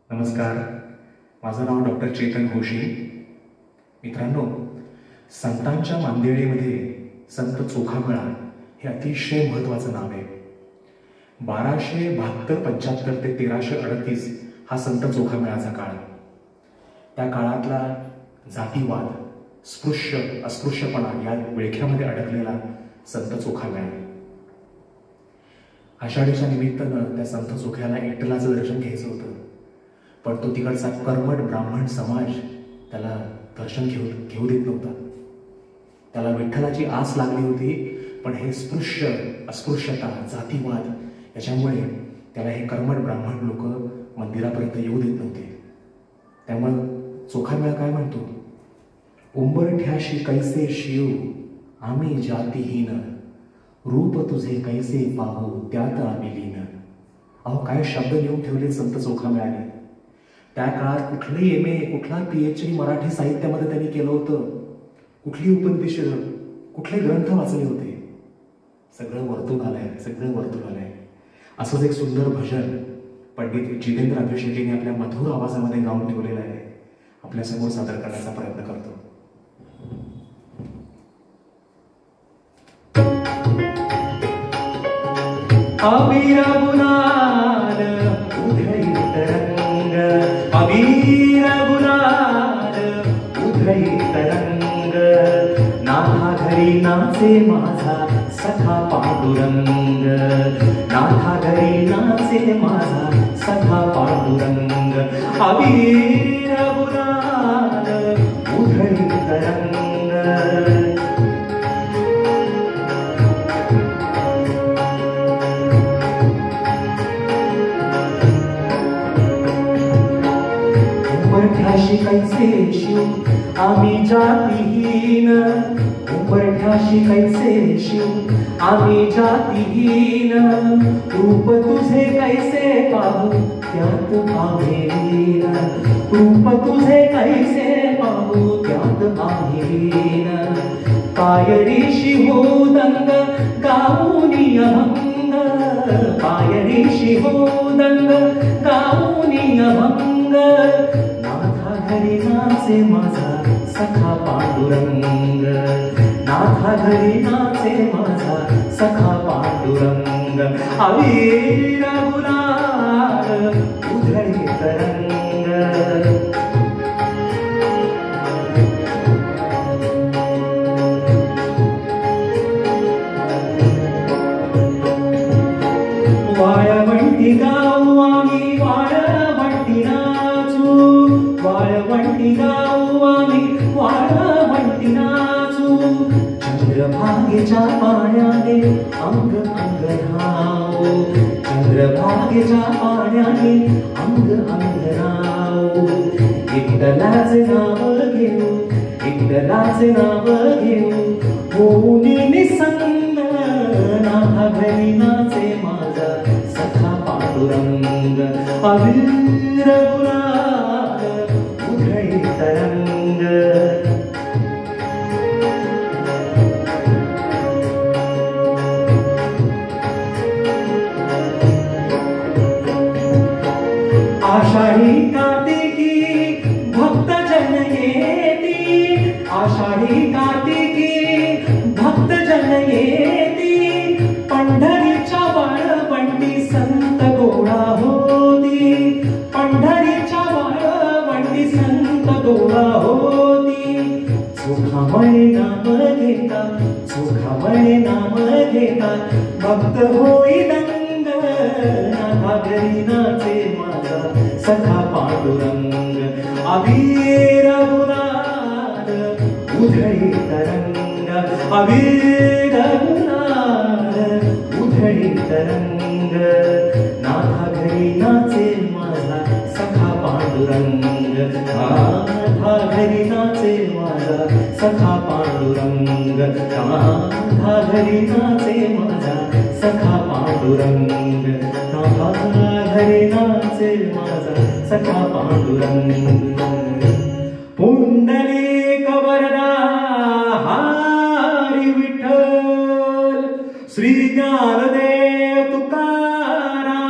नमस्कार, माझं नाव डॉक्टर चेतन घोषी. मित्रांनो, संतांच्या मांदियाळीमध्ये संत चोखामेळा हे अतिशय महत्त्वाचं नाव आहे. 1272-75 ते 1338 हा संत चोखामेळाचा काळ. त्या काळातला जातीवाद, स्पृश्य अस्पृश्यपणा या विळख्यामध्ये अडकलेला संत चोखामेळा. आषाढीच्या निमित्तानं त्या संत चोख्याला विठ्ठलाचं दर्शन घ्यायचं होतं, पण तो तिकडचा कर्मठ ब्राह्मण समाज त्याला दर्शन घेऊ देत नव्हता. त्याला विठ्ठलाची आस लागली होती, पण हे स्पृश्य अस्पृश्यता जातीवाद याच्यामुळे त्याला हे कर्मठ ब्राह्मण लोक मंदिरापर्यंत येऊ देत नव्हते. त्यामुळं चोखामेळा काय म्हणतो, उंबरठ्याशी कैसे शिव आम्ही जातीहीन, रूप तुझे कैसे पाहू त्यात आम्ही लीन. अहो, काय शब्द लिहून ठेवले संत चोखामेळ्याने. त्या काळात कुठलंही MA, कुठला PhD मराठी साहित्यामध्ये त्यांनी केलं होतं, कुठली उपनिषद, कुठले ग्रंथ वाचले होते, सगळं वर्तून आलंय. असंच एक सुंदर भजन पंडित जितेंद्र अभिषेकीने आपल्या मधुर आवाजामध्ये गाऊन ठेवलेलं आहे. आपल्यासमोर सादर करण्याचा प्रयत्न करतो. अबीर गुलाल उधळीत रंग, अबीर गुलाल उधळीत रंग, नाथा घरी नाचे माझा सखा पांडुरंग, नाथा घरी नाचे माझा सखा पांडुरंग, अबीर गुलाल उधळीत रंग. उंबरठ्याशी कैसे शिव आम्ही जातीहीन, उंबरठ्याशी कैसे शिव आम्ही जातीहीन, रूप तुझे कैसे पाहू त्यात आम्ही लीन, रूप तुझे कैसे पाहू त्यात आम्ही लीन. पायरीशी होदंग गाऊनी अभंग, पायरीशी होदंग गाऊनी अभंग, नाथा घरी नाचे माझा सखा पांडुरंग, नाथा घरी नाचे माझा सखा पांडुरंग, अबीर गुलाल उधळीत रंग. वाळवंटी गाऊ आम्ही वाळवंटी नाचू, वाळवंटी गाऊ आम्ही वाळवंटी नाचू, चंद्रभागेच्या पाण्याने अंग अंग न्हाऊ, चंद्रभागेच्या पाण्याने अंग अंग न्हाऊ. विठ्ठलाचे नाव घेऊ, विठ्ठलाचे नाव घेऊ, होऊनी निसंग, नाथा घरी नाचे माझा सखा पांडुरंग, अबीर गुलाल उधळीत रंग. आषाढी कार्तिकी भक्त जन येती, आषाढी कार्तिकी भक्त जन येती, पंढरीच्या वाळवंटी संत गोळा होती, पंढरीच्या वाळवंटी संत गोळा होती. चोखामळे नाम घेता, चोखामळे नाम घेता, भक्त होई दंग, नाथा घरी नाचे माझा सखा पांडुरंग, अबीर गुलाल उधळीत रंग, अबीर गुलाल उधळीत रंग, नाथा घरी नाचे माझा सखा पांडुरंग, नाथा घरी नाचे माझा सखा पांडुरंग, नाथा घरी नाचे माझा सखा पांडुरंग, नाथा घरी नाचे माझा सखा पांडुरंग. पुंडलिक वरदा हरी विठ्ठल, श्री ज्ञानदेव तुकाराम,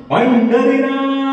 पंढरीनाथ